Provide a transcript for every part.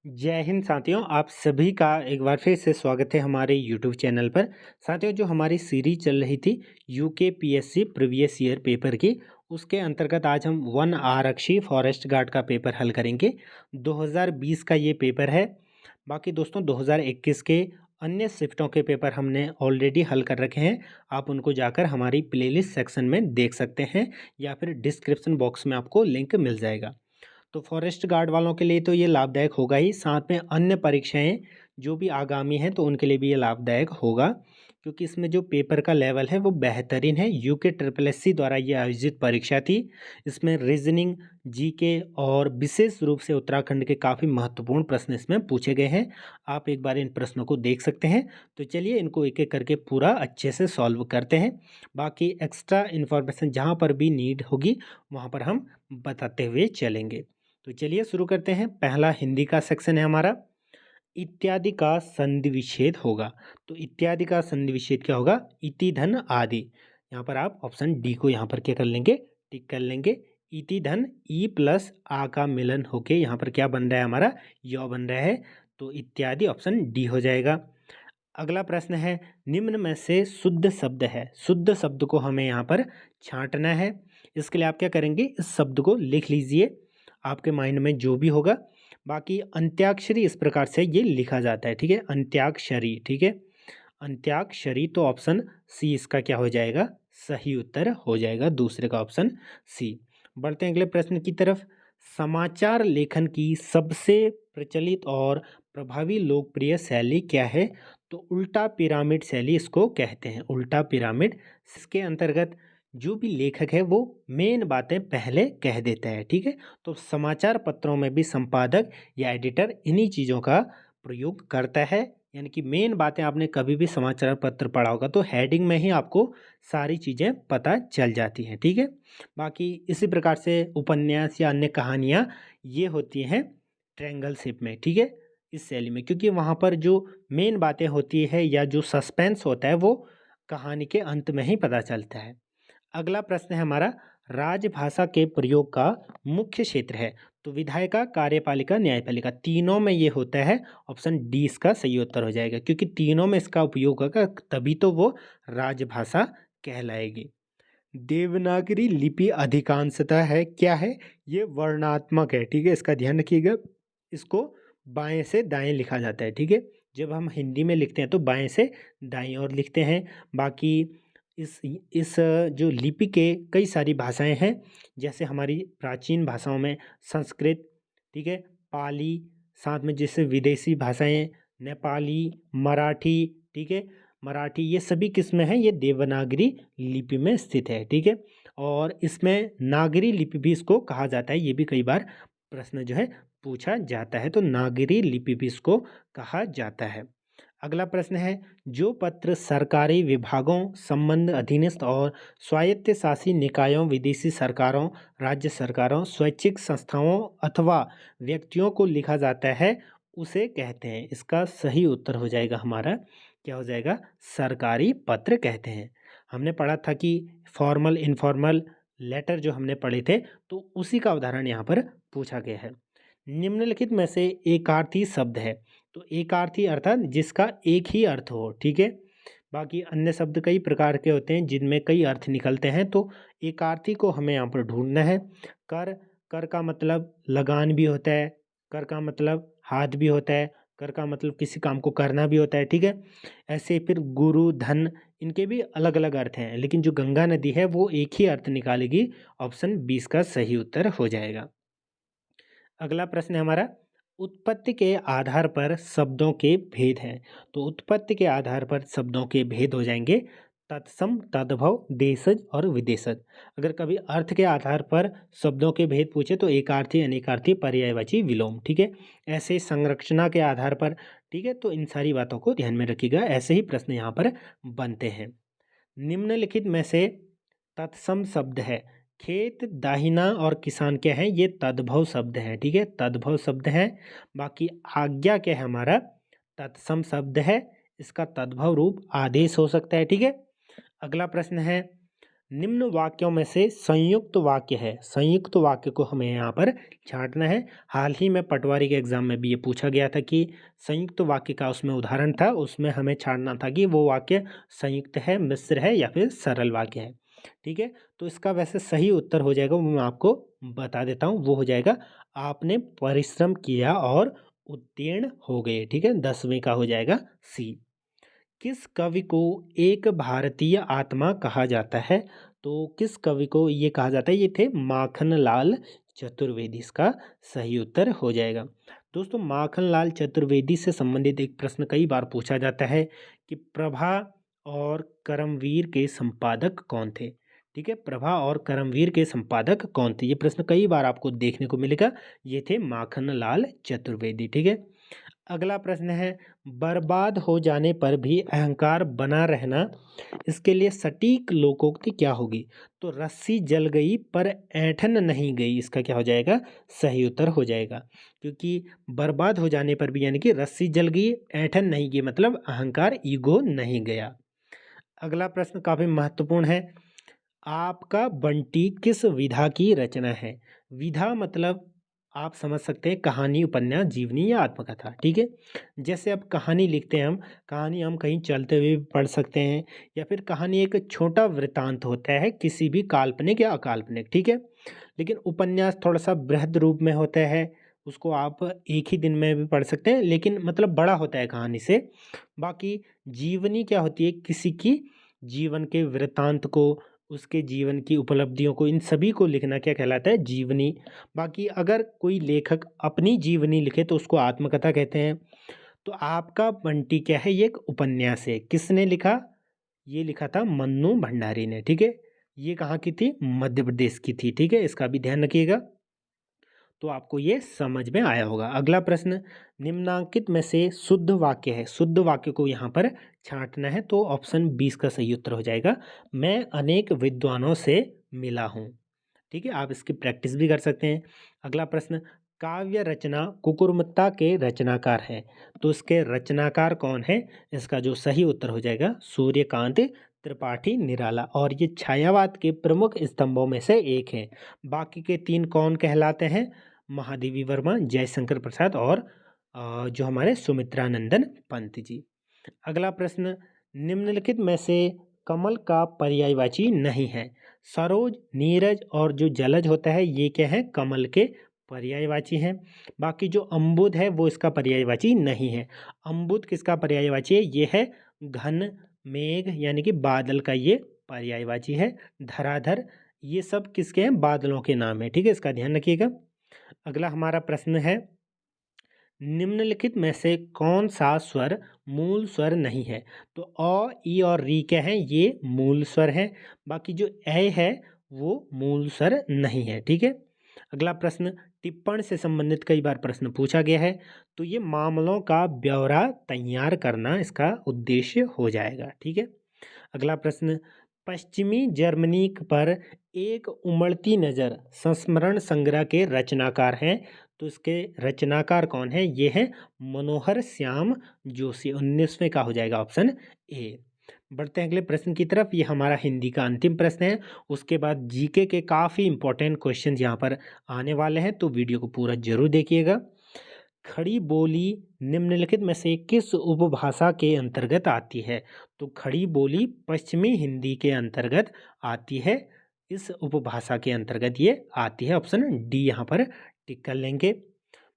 जय हिंद साथियों, आप सभी का एक बार फिर से स्वागत है हमारे यूट्यूब चैनल पर। साथियों, जो हमारी सीरीज चल रही थी यूकेपीएससी प्रीवियस ईयर पेपर की, उसके अंतर्गत आज हम वन आरक्षी फॉरेस्ट गार्ड का पेपर हल करेंगे। 2020 का ये पेपर है। बाकी दोस्तों 2021 के अन्य शिफ्टों के पेपर हमने ऑलरेडी हल कर रखे हैं। आप उनको जाकर हमारी प्लेलिस्ट सेक्शन में देख सकते हैं या फिर डिस्क्रिप्शन बॉक्स में आपको लिंक मिल जाएगा। तो फॉरेस्ट गार्ड वालों के लिए तो ये लाभदायक होगा ही, साथ में अन्य परीक्षाएं जो भी आगामी हैं तो उनके लिए भी ये लाभदायक होगा, क्योंकि इसमें जो पेपर का लेवल है वो बेहतरीन है। यूके ट्रिपल एस सी द्वारा ये आयोजित परीक्षा थी। इसमें रीजनिंग, जीके और विशेष रूप से उत्तराखंड के काफ़ी महत्वपूर्ण प्रश्न इसमें पूछे गए हैं। आप एक बार इन प्रश्नों को देख सकते हैं। तो चलिए इनको एक एक करके पूरा अच्छे से सॉल्व करते हैं। बाकी एक्स्ट्रा इन्फॉर्मेशन जहाँ पर भी नीड होगी वहाँ पर हम बताते हुए चलेंगे। तो चलिए शुरू करते हैं। पहला हिंदी का सेक्शन है हमारा। इत्यादि का संधि विच्छेद होगा। तो इत्यादि का संधि विच्छेद क्या होगा? इति धन आदि। यहाँ पर आप ऑप्शन डी को यहाँ पर क्या कर लेंगे? टिक कर लेंगे। इति धन ई प्लस आ का मिलन होके यहाँ पर क्या बन रहा है? हमारा य बन रहा है। तो इत्यादि ऑप्शन डी हो जाएगा। अगला प्रश्न है, निम्न में से शुद्ध शब्द है। शुद्ध शब्द को हमें यहाँ पर छांटना है। इसके लिए आप क्या करेंगे? इस शब्द को लिख लीजिए, आपके माइंड में जो भी होगा। बाकी अंत्याक्षरी इस प्रकार से ये लिखा जाता है, ठीक है? अंत्याक्षरी, ठीक है? अंत्याक्षरी। तो ऑप्शन सी इसका क्या हो जाएगा? सही उत्तर हो जाएगा, दूसरे का ऑप्शन सी। बढ़ते हैं अगले प्रश्न की तरफ। समाचार लेखन की सबसे प्रचलित और प्रभावी लोकप्रिय शैली क्या है? तो उल्टा पिरामिड शैली इसको कहते हैं। उल्टा पिरामिड। इसके अंतर्गत जो भी लेखक है वो मेन बातें पहले कह देता है, ठीक है? तो समाचार पत्रों में भी संपादक या एडिटर इन्हीं चीज़ों का प्रयोग करता है। यानी कि मेन बातें आपने कभी भी समाचार पत्र पढ़ा होगा तो हेडिंग में ही आपको सारी चीज़ें पता चल जाती हैं, ठीक है? बाकी इसी प्रकार से उपन्यास या अन्य कहानियाँ ये होती हैं ट्रायंगल शेप में, ठीक है? इस शैली में, क्योंकि वहाँ पर जो मेन बातें होती है या जो सस्पेंस होता है वो कहानी के अंत में ही पता चलता है। अगला प्रश्न है हमारा, राजभाषा के प्रयोग का मुख्य क्षेत्र है। तो विधायिका, कार्यपालिका, न्यायपालिका, तीनों में ये होता है। ऑप्शन डी इसका सही उत्तर हो जाएगा, क्योंकि तीनों में इसका उपयोग होगा तभी तो वो राजभाषा कहलाएगी। देवनागरी लिपि अधिकांशतः है क्या है? ये वर्णात्मक है, ठीक है? इसका ध्यान रखिएगा। इसको बाएं से दाएं लिखा जाता है, ठीक है? जब हम हिंदी में लिखते हैं तो बाएं से दाएं ओर लिखते हैं। बाकी इस जो लिपि के कई सारी भाषाएं हैं, जैसे हमारी प्राचीन भाषाओं में संस्कृत, ठीक है, पाली, साथ में जैसे विदेशी भाषाएं नेपाली, मराठी, ठीक है, मराठी, ये सभी किस में है? ये देवनागरी लिपि में स्थित है, ठीक है? और इसमें नागरी लिपि भी इसको कहा जाता है। ये भी कई बार प्रश्न जो है पूछा जाता है। तो नागरी लिपि भी इसको कहा जाता है। अगला प्रश्न है, जो पत्र सरकारी विभागों, संबंध अधीनस्थ और स्वायत्त शासी निकायों, विदेशी सरकारों, राज्य सरकारों, स्वैच्छिक संस्थाओं अथवा व्यक्तियों को लिखा जाता है उसे कहते हैं। इसका सही उत्तर हो जाएगा हमारा, क्या हो जाएगा? सरकारी पत्र कहते हैं। हमने पढ़ा था कि फॉर्मल इनफॉर्मल लेटर जो हमने पढ़े थे, तो उसी का उदाहरण यहाँ पर पूछा गया है। निम्नलिखित में से एकार्थी शब्द है। तो एकार्थी अर्थात जिसका एक ही अर्थ हो, ठीक है? बाकी अन्य शब्द कई प्रकार के होते हैं जिनमें कई अर्थ निकलते हैं। तो एकार्थी को हमें यहाँ पर ढूंढना है। कर, कर का मतलब लगान भी होता है, कर का मतलब हाथ भी होता है, कर का मतलब किसी काम को करना भी होता है, ठीक है? ऐसे फिर गुरु, धन, इनके भी अलग अलग अर्थ हैं, लेकिन जो गंगा नदी है वो एक ही अर्थ निकालेगी। ऑप्शन 20 का सही उत्तर हो जाएगा। अगला प्रश्न है हमारा, उत्पत्ति के आधार पर शब्दों के भेद हैं। तो उत्पत्ति के आधार पर शब्दों के भेद हो जाएंगे तत्सम, तद्भव, देशज और विदेशज। अगर कभी अर्थ के आधार पर शब्दों के भेद पूछे तो एकार्थी, अनेकार्थी, पर्यायवाची, विलोम, ठीक है? ऐसे संरचना के आधार पर, ठीक है? तो इन सारी बातों को ध्यान में रखिएगा। ऐसे ही प्रश्न यहाँ पर बनते हैं। निम्नलिखित में से तत्सम शब्द है। खेत, दाहिना और किसान क्या है? ये तद्भव शब्द है, ठीक है? तद्भव शब्द है। बाकी आज्ञा क्या है हमारा? तत्सम शब्द है। इसका तद्भव रूप आदेश हो सकता है, ठीक है? अगला प्रश्न है, निम्न वाक्यों में से संयुक्त वाक्य है, संयुक्त वाक्य को हमें यहाँ पर छांटना है। हाल ही में पटवारी के एग्जाम में भी ये पूछा गया था कि संयुक्त वाक्य का उसमें उदाहरण था, उसमें हमें छांटना था कि वो वाक्य संयुक्त है, मिश्र है या फिर सरल वाक्य है। ठीक है, तो इसका वैसे सही उत्तर हो जाएगा, वो मैं आपको बता देता हूँ, वो हो जाएगा आपने परिश्रम किया और उत्तीर्ण हो गए। ठीक है, 10वीं का हो जाएगा सी। किस कवि को एक भारतीय आत्मा कहा जाता है? तो किस कवि को ये कहा जाता है? ये थे माखनलाल चतुर्वेदी, इसका सही उत्तर हो जाएगा। दोस्तों, माखनलाल चतुर्वेदी से संबंधित एक प्रश्न कई बार पूछा जाता है कि प्रभा और करमवीर के संपादक कौन थे? ठीक है, प्रभा और करमवीर के संपादक कौन थे? ये प्रश्न कई बार आपको देखने को मिलेगा। ये थे माखनलाल चतुर्वेदी। ठीक है, अगला प्रश्न है, बर्बाद हो जाने पर भी अहंकार बना रहना, इसके लिए सटीक लोकोक्ति क्या होगी? तो रस्सी जल गई पर ऐंठन नहीं गई, इसका क्या हो जाएगा? सही उत्तर हो जाएगा। क्योंकि बर्बाद हो जाने पर भी यानी कि रस्सी जल गई, ऐंठन नहीं गई, मतलब अहंकार, ईगो नहीं गया। अगला प्रश्न काफी महत्वपूर्ण है, आपका बंटी किस विधा की रचना है? विधा मतलब आप समझ सकते हैं कहानी, उपन्यास, जीवनी या आत्मकथा। ठीक है, जैसे अब कहानी लिखते हैं हम, कहानी हम कहीं चलते हुए भी पढ़ सकते हैं, या फिर कहानी एक छोटा वृतांत होता है किसी भी काल्पनिक या अकाल्पनिक। ठीक है, लेकिन उपन्यास थोड़ा सा बृहद रूप में होता है, उसको आप एक ही दिन में भी पढ़ सकते हैं, लेकिन मतलब बड़ा होता है कहानी से। बाकी जीवनी क्या होती है? किसी की जीवन के वृतांत को, उसके जीवन की उपलब्धियों को, इन सभी को लिखना क्या कहलाता है? जीवनी। बाकी अगर कोई लेखक अपनी जीवनी लिखे तो उसको आत्मकथा कहते हैं। तो आपका बंटी क्या है? ये एक उपन्यास है। किसने लिखा? ये लिखा था मन्नू भंडारी ने। ठीक है, ये कहाँ की थी? मध्य प्रदेश की थी। ठीक है, इसका भी ध्यान रखिएगा। तो आपको ये समझ में आया होगा। अगला प्रश्न, निम्नांकित में से शुद्ध वाक्य है, शुद्ध वाक्य को यहाँ पर छांटना है, तो ऑप्शन 20 का सही उत्तर हो जाएगा, मैं अनेक विद्वानों से मिला हूँ। ठीक है, आप इसकी प्रैक्टिस भी कर सकते हैं। अगला प्रश्न, काव्य रचना कुकुरमुत्ता के रचनाकार हैं, तो इसके रचनाकार कौन है? इसका जो सही उत्तर हो जाएगा सूर्यकांत त्रिपाठी निराला, और ये छायावाद के प्रमुख स्तंभों में से एक है। बाकी के 3 कौन कहलाते हैं? महादेवी वर्मा, जयशंकर प्रसाद और जो हमारे सुमित्रानंदन पंत जी। अगला प्रश्न, निम्नलिखित में से कमल का पर्यायवाची नहीं है? सरोज, नीरज और जो जलज होता है, ये क्या है? कमल के पर्यायवाची हैं। बाकी जो अम्बुद है वो इसका पर्यायवाची नहीं है। अम्बुद किसका पर्यायवाची है? ये है घन मेघ, यानी कि बादल का ये पर्यायवाची है। धराधर, ये सब किसके हैं? बादलों के नाम है। ठीक है, इसका ध्यान रखिएगा। अगला हमारा प्रश्न है, निम्नलिखित में से कौन सा स्वर मूल स्वर नहीं है? तो अ, ई और री क्या है? ये मूल स्वर है। बाकी जो ए है वो मूल स्वर नहीं है। ठीक है, अगला प्रश्न, टिप्पण से संबंधित कई बार प्रश्न पूछा गया है, तो ये मामलों का ब्यौरा तैयार करना इसका उद्देश्य हो जाएगा। ठीक है, अगला प्रश्न, पश्चिमी जर्मनी पर एक उमड़ती नज़र संस्मरण संग्रह के रचनाकार हैं, तो इसके रचनाकार कौन है? ये है मनोहर श्याम जोशी। 19वें का हो जाएगा ऑप्शन ए। बढ़ते हैं अगले प्रश्न की तरफ। ये हमारा हिंदी का अंतिम प्रश्न है, उसके बाद जीके के काफ़ी इंपॉर्टेंट क्वेश्चन यहाँ पर आने वाले हैं, तो वीडियो को पूरा जरूर देखिएगा। खड़ी बोली निम्नलिखित में से किस उपभाषा के अंतर्गत आती है? तो खड़ी बोली पश्चिमी हिंदी के अंतर्गत आती है, इस उपभाषा के अंतर्गत ये आती है। ऑप्शन डी यहाँ पर टिक कर लेंगे।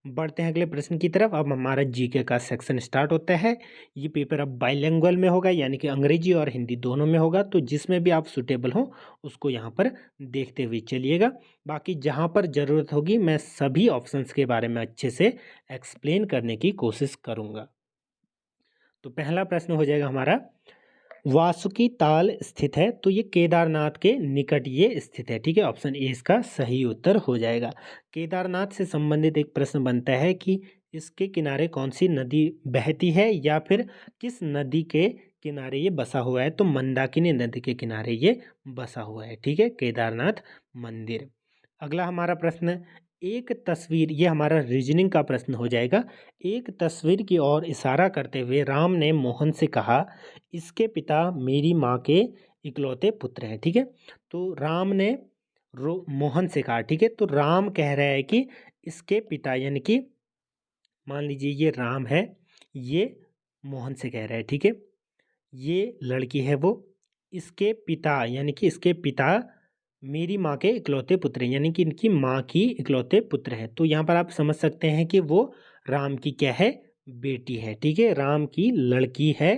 बढ़ते हैं अगले प्रश्न की तरफ। अब हमारा जीके का सेक्शन स्टार्ट होता है। ये पेपर अब बाइलिंगुअल में होगा, यानी कि अंग्रेजी और हिंदी दोनों में होगा, तो जिसमें भी आप सुटेबल हो उसको यहाँ पर देखते हुए चलिएगा। बाकी जहाँ पर ज़रूरत होगी मैं सभी ऑप्शंस के बारे में अच्छे से एक्सप्लेन करने की कोशिश करूँगा। तो पहला प्रश्न हो जाएगा हमारा, वासुकी ताल स्थित है, तो ये केदारनाथ के निकट ये स्थित है। ठीक है, ऑप्शन ए इसका सही उत्तर हो जाएगा। केदारनाथ से संबंधित एक प्रश्न बनता है कि इसके किनारे कौन सी नदी बहती है, या फिर किस नदी के किनारे ये बसा हुआ है? तो मंदाकिनी नदी के किनारे ये बसा हुआ है। ठीक है, केदारनाथ मंदिर। अगला हमारा प्रश्न, एक तस्वीर, ये हमारा रीजनिंग का प्रश्न हो जाएगा। एक तस्वीर की ओर इशारा करते हुए राम ने मोहन से कहा, इसके पिता मेरी माँ के इकलौते पुत्र हैं। ठीक है, तो राम ने मोहन से कहा। ठीक है, तो राम कह रहा है कि इसके पिता यानी कि मान लीजिए ये राम है, ये मोहन से कह रहा है। ठीक है, ये लड़की है वो, इसके पिता यानी कि इसके पिता मेरी माँ के इकलौते पुत्र हैं, यानी कि इनकी माँ की इकलौते पुत्र हैं। तो यहाँ पर आप समझ सकते हैं कि वो राम की क्या है, बेटी है। ठीक है, राम की लड़की है।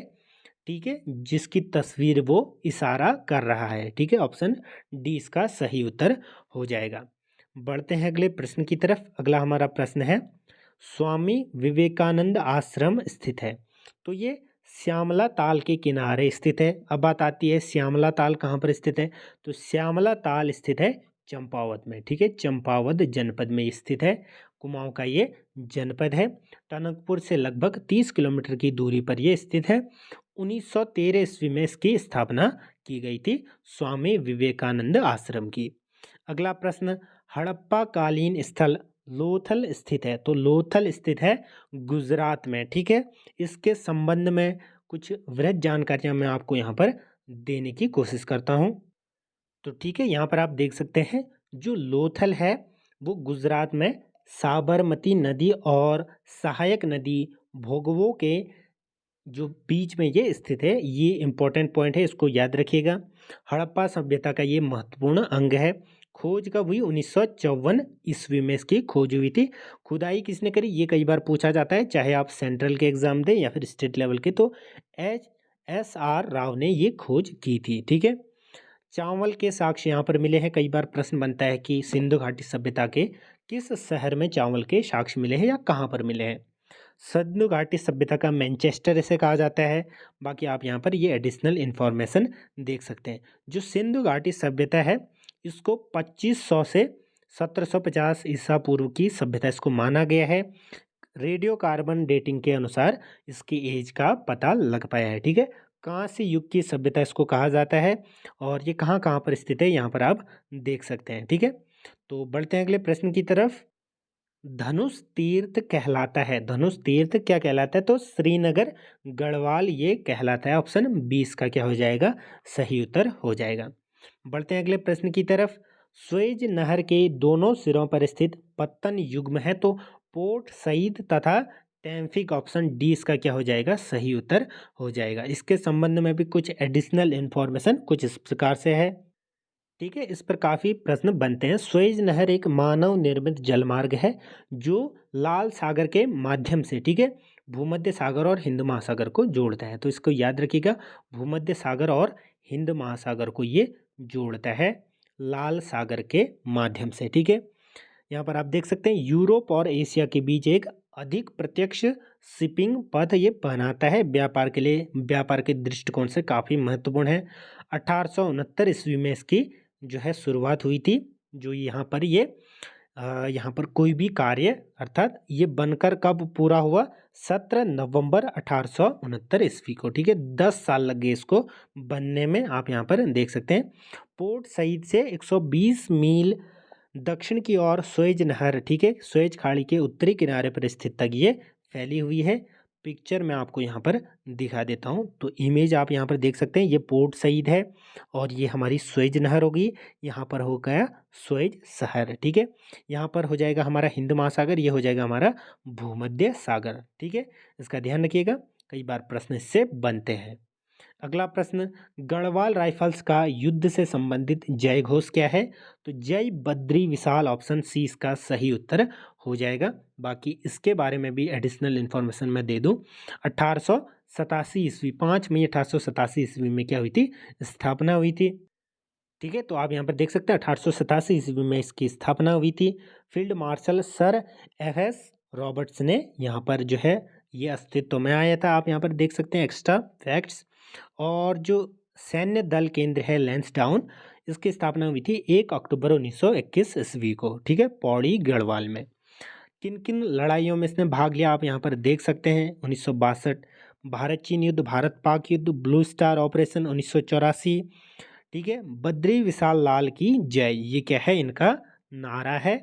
ठीक है, जिसकी तस्वीर वो इशारा कर रहा है। ठीक है, ऑप्शन डी इसका सही उत्तर हो जाएगा। बढ़ते हैं अगले प्रश्न की तरफ। अगला हमारा प्रश्न है, स्वामी विवेकानंद आश्रम स्थित है। तो ये श्यामला ताल के किनारे स्थित है। अब बात आती है श्यामला ताल कहाँ पर स्थित है, तो श्यामला ताल स्थित है चंपावत में। ठीक है, चंपावत जनपद में स्थित है। कुमाऊं का ये जनपद है। टनकपुर से लगभग 30 किलोमीटर की दूरी पर यह स्थित है। 1913 ईस्वी में इसकी स्थापना की गई थी, स्वामी विवेकानंद आश्रम की। अगला प्रश्न, हड़प्पा कालीन स्थल लोथल स्थित है। तो लोथल स्थित है गुजरात में। ठीक है, इसके संबंध में कुछ वृहद जानकारियां मैं आपको यहाँ पर देने की कोशिश करता हूँ। तो ठीक है, यहाँ पर आप देख सकते हैं जो लोथल है वो गुजरात में साबरमती नदी और सहायक नदी भोगवों के जो बीच में ये स्थित है। ये इंपॉर्टेंट पॉइंट है, इसको याद रखिएगा। हड़प्पा सभ्यता का ये महत्वपूर्ण अंग है। खोज कब हुई, 1954 ईस्वी में इसकी खोज हुई थी। खुदाई किसने करी, ये कई बार पूछा जाता है, चाहे आप सेंट्रल के एग्जाम दें या फिर स्टेट लेवल के। तो HSR राव ने ये खोज की थी। ठीक है, चावल के साक्ष्य यहाँ पर मिले हैं। कई बार प्रश्न बनता है कि सिंधु घाटी सभ्यता के किस शहर में चावल के साक्ष्य मिले हैं या कहाँ पर मिले हैं। सिंधु घाटी सभ्यता का मैनचेस्टर इसे कहा जाता है। बाकी आप यहाँ पर ये एडिशनल इन्फॉर्मेशन देख सकते हैं। जो सिंधु घाटी सभ्यता है इसको 2500 से 1750 ईसा पूर्व की सभ्यता इसको माना गया है। रेडियो कार्बन डेटिंग के अनुसार इसकी एज का पता लग पाया है। ठीक है, कांस्य युग की सभ्यता इसको कहा जाता है और ये कहाँ कहाँ पर स्थित है यहाँ पर आप देख सकते हैं। ठीक है, तो बढ़ते हैं अगले प्रश्न की तरफ। धनुष तीर्थ कहलाता है, धनुष तीर्थ क्या कहलाता है, तो श्रीनगर गढ़वाल ये कहलाता है। ऑप्शन 20 का क्या हो जाएगा, सही उत्तर हो जाएगा। बढ़ते हैं अगले प्रश्न की तरफ। स्वेज नहर के दोनों सिरों पर स्थित पत्तन युग्म है, तो पोर्ट सईद तथा टैंफिक, ऑप्शन डी इसका क्या हो जाएगा, सही उत्तर हो जाएगा। इसके संबंध में भी कुछ एडिशनल इंफॉर्मेशन कुछ इस प्रकार से है। ठीक है, इस पर काफ़ी प्रश्न बनते हैं। स्वेज नहर एक मानव निर्मित जलमार्ग है जो लाल सागर के माध्यम से, ठीक है, भूमध्य सागर और हिंद महासागर को जोड़ता है। तो इसको याद रखिएगा, भूमध्य सागर और हिंद महासागर को ये जोड़ता है लाल सागर के माध्यम से। ठीक है, यहाँ पर आप देख सकते हैं यूरोप और एशिया के बीच एक अधिक प्रत्यक्ष शिपिंग पथ ये बनाता है। व्यापार के लिए, व्यापार के दृष्टिकोण से काफ़ी महत्वपूर्ण है। 1869 ईस्वी में इसकी जो है शुरुआत हुई थी। जो यहाँ पर ये यहाँ पर कोई भी कार्य अर्थात ये बनकर कब पूरा हुआ, 17 नवंबर 1869 ईस्वी को। ठीक है, 10 साल लग गए इसको बनने में, आप यहाँ पर देख सकते हैं। पोर्ट सईद से 120 मील दक्षिण की ओर स्वेज नहर, ठीक है, स्वेज खाड़ी के उत्तरी किनारे पर स्थित तक ये फैली हुई है। पिक्चर मैं आपको यहाँ पर दिखा देता हूँ। तो इमेज आप यहाँ पर देख सकते हैं, ये पोर्ट सईद है और ये हमारी स्वेज नहर होगी। यहाँ पर हो गया स्वेज शहर। ठीक है, यहाँ पर हो जाएगा हमारा हिंद महासागर, ये हो जाएगा हमारा भूमध्य सागर। ठीक है, इसका ध्यान रखिएगा, कई बार प्रश्न इससे बनते हैं। अगला प्रश्न, गढ़वाल राइफल्स का युद्ध से संबंधित जय घोष क्या है, तो जय बद्री विशाल, ऑप्शन सी इसका सही उत्तर हो जाएगा। बाकी इसके बारे में भी एडिशनल इन्फॉर्मेशन मैं दे दूं। 1887 ईस्वी, 5 मई 1887 ईस्वी में क्या हुई थी, स्थापना हुई थी। ठीक है, तो आप यहाँ पर देख सकते हैं 1887 ईस्वी में इसकी स्थापना हुई थी। Field marshal sir FS Roberts ने यहाँ पर जो है ये अस्तित्व में आया था। आप यहाँ पर देख सकते हैं एक्स्ट्रा फैक्ट्स। और जो सैन्य दल केंद्र है लैंसडाउन, इसकी स्थापना हुई थी 1 अक्टूबर 1921 ईस्वी को। ठीक है, पौड़ी गढ़वाल में। किन किन लड़ाइयों में इसने भाग लिया आप यहाँ पर देख सकते हैं। 1962 भारत चीन युद्ध, भारत पाक युद्ध, ब्लू स्टार ऑपरेशन 1984। ठीक है, बद्री विशाल लाल की जय, ये क्या है, इनका नारा है।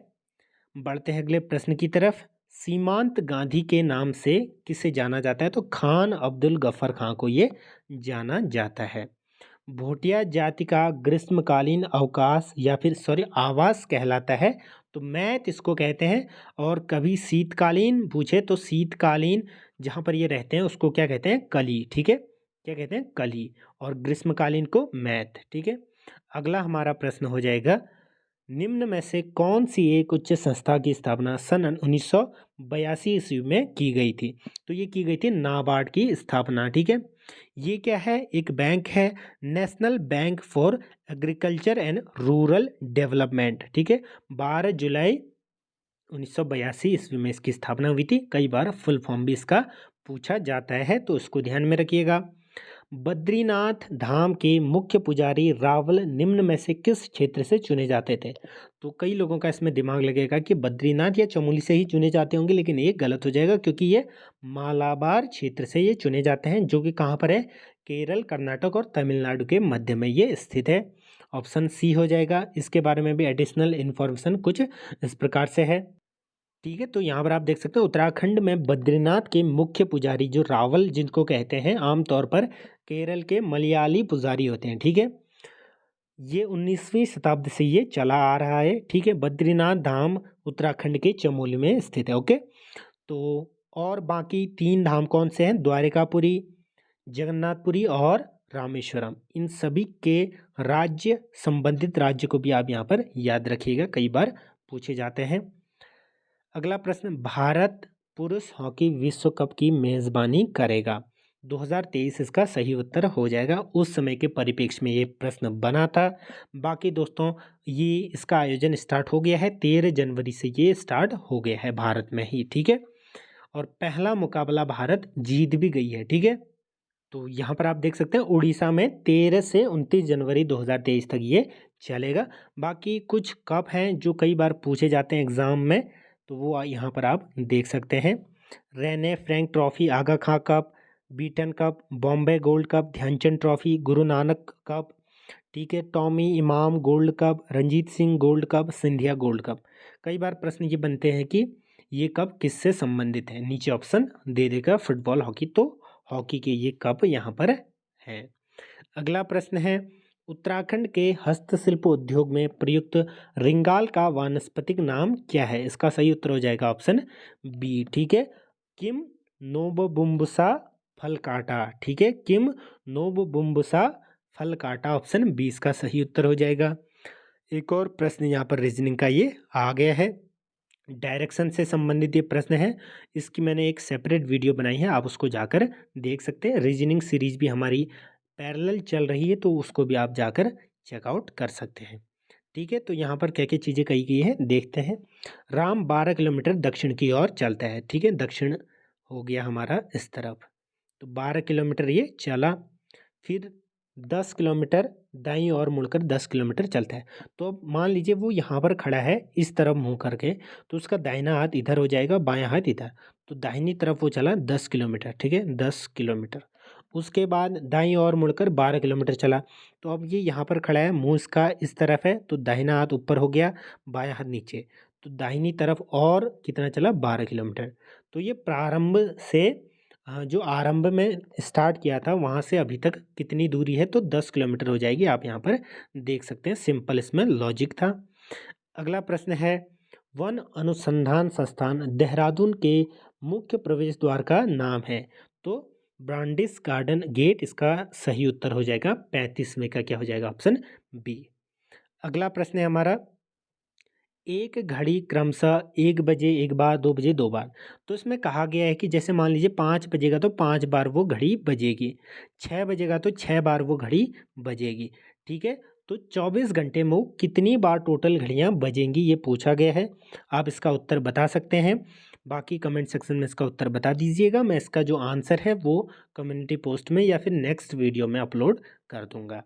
बढ़ते हैं अगले प्रश्न की तरफ। सीमांत गांधी के नाम से किसे जाना जाता है, तो खान अब्दुल गफर खां को ये जाना जाता है। भोटिया जाति का ग्रीष्मकालीन अवकाश या फिर आवास कहलाता है। तो मैत इसको कहते हैं। और कभी शीतकालीन पूछे तो शीतकालीन जहाँ पर ये रहते हैं उसको क्या कहते हैं? कली। ठीक है, क्या कहते हैं? कली। और ग्रीष्मकालीन को मैत। ठीक है। अगला हमारा प्रश्न हो जाएगा, निम्न में से कौन सी एक उच्च संस्था की स्थापना सन 1982 ईस्वी में की गई थी? तो ये की गई थी नाबार्ड की स्थापना। ठीक है। ये क्या है? एक बैंक है, national bank for agriculture and rural development. ठीक है। 12 जुलाई 1982 ईस्वी में इसकी स्थापना हुई थी। कई बार फुल फॉर्म भी इसका पूछा जाता है, तो इसको ध्यान में रखिएगा। बद्रीनाथ धाम के मुख्य पुजारी रावल निम्न में से किस क्षेत्र से चुने जाते थे? तो कई लोगों का इसमें दिमाग लगेगा कि बद्रीनाथ या चमोली से ही चुने जाते होंगे, लेकिन ये गलत हो जाएगा क्योंकि ये मालाबार क्षेत्र से ये चुने जाते हैं, जो कि कहाँ पर है? केरल, कर्नाटक और तमिलनाडु के मध्य में ये स्थित है। ऑप्शन सी हो जाएगा। इसके बारे में भी एडिशनल इन्फॉर्मेशन कुछ इस प्रकार से है। ठीक है, तो यहाँ पर आप देख सकते हो उत्तराखंड में बद्रीनाथ के मुख्य पुजारी जो रावल जिनको कहते हैं, आमतौर पर केरल के मलयाली पुजारी होते हैं। ठीक है। ये 19वीं शताब्दी से ये चला आ रहा है। ठीक है। बद्रीनाथ धाम उत्तराखंड के चमोली में स्थित है। ओके। तो और बाकी 3 धाम कौन से हैं? द्वारिकापुरी, जगन्नाथपुरी और रामेश्वरम। इन सभी के राज्य, संबंधित राज्य को भी आप यहाँ पर याद रखिएगा, कई बार पूछे जाते हैं। अगला प्रश्न, भारत पुरुष हॉकी विश्व कप की मेजबानी करेगा? 2023 इसका सही उत्तर हो जाएगा। उस समय के परिप्रेक्ष्य में ये प्रश्न बना था। बाकी दोस्तों ये इसका आयोजन स्टार्ट हो गया है, 13 जनवरी से ये स्टार्ट हो गया है भारत में ही। ठीक है। और पहला मुकाबला भारत जीत भी गई है। ठीक है। तो यहाँ पर आप देख सकते हैं उड़ीसा में 13 से 29 जनवरी 2023 तक ये चलेगा। बाकी कुछ कप हैं जो कई बार पूछे जाते हैं एग्ज़ाम में, तो वो यहाँ पर आप देख सकते हैं। Rene Frank trophy, Aga Khan cup, Beighton cup, Bombay gold cup, Dhyanchand trophy, Guru Nanak cup. ठीक है। Tommy Imam gold cup, Ranjit Singh gold cup, Scindia gold cup. कई बार प्रश्न ये बनते हैं कि ये कप किससे संबंधित है? नीचे ऑप्शन दे देगा फुटबॉल, हॉकी, तो हॉकी के ये कप यहाँ पर हैं। अगला प्रश्न है, उत्तराखंड के हस्तशिल्प उद्योग में प्रयुक्त रिंगाल का वानस्पतिक नाम क्या है? इसका सही उत्तर हो जाएगा ऑप्शन बी। ठीक है। किम नोबबुम्बुसा फलकाटा। ठीक है। किम नोबबुम्बुसा फलकाटा, ऑप्शन बी इसका सही उत्तर हो जाएगा। एक और प्रश्न यहाँ पर रीजनिंग का ये आ गया है, डायरेक्शन से संबंधित ये प्रश्न है। इसकी मैंने एक सेपरेट वीडियो बनाई है, आप उसको जाकर देख सकते हैं। रीजनिंग सीरीज भी हमारी पैरेलल चल रही है, तो उसको भी आप जाकर चेकआउट कर सकते हैं। ठीक है। तो यहाँ पर क्या क्या चीज़ें कही गई है देखते हैं। राम 12 किलोमीटर दक्षिण की ओर चलता है। ठीक है। दक्षिण हो गया हमारा इस तरफ, तो 12 किलोमीटर ये चला। फिर 10 किलोमीटर दाईं ओर मुड़कर 10 किलोमीटर चलता है। तो अब मान लीजिए वो यहाँ पर खड़ा है इस तरफ मुंह करके, तो उसका दाहिना हाथ इधर हो जाएगा, बायां हाथ इधर। तो दाहिनी तरफ वो चला 10 किलोमीटर। ठीक है। 10 किलोमीटर। उसके बाद दाईं ओर मुड़कर 12 किलोमीटर चला। तो अब ये यहाँ पर खड़ा है, मुंह इसका इस तरफ है, तो दाहिना हाथ ऊपर हो गया, बायां हाथ नीचे। तो दाहिनी तरफ और कितना चला? 12 किलोमीटर। तो ये प्रारंभ से जो आरंभ में स्टार्ट किया था वहाँ से अभी तक कितनी दूरी है? तो 10 किलोमीटर हो जाएगी। आप यहाँ पर देख सकते हैं, सिंपल इसमें लॉजिक था। अगला प्रश्न है, वन अनुसंधान संस्थान देहरादून के मुख्य प्रवेश द्वार का नाम है? तो ब्रांडिस गार्डन गेट इसका सही उत्तर हो जाएगा। 35वें का क्या हो जाएगा? Option B. अगला प्रश्न है हमारा, एक घड़ी क्रमशः 1 बजे एक बार, 2 बजे 2 बार। तो इसमें कहा गया है कि जैसे मान लीजिए 5 बजेगा तो 5 बार वो घड़ी बजेगी, 6 बजेगा तो 6 बार वो घड़ी बजेगी। ठीक है। तो 24 घंटे में वो कितनी बार टोटल घड़ियाँ बजेंगी, ये पूछा गया है। आप इसका उत्तर बता सकते हैं। बाकी कमेंट सेक्शन में इसका उत्तर बता दीजिएगा। मैं इसका जो आंसर है वो कम्युनिटी पोस्ट में या फिर नेक्स्ट वीडियो में अपलोड कर दूँगा।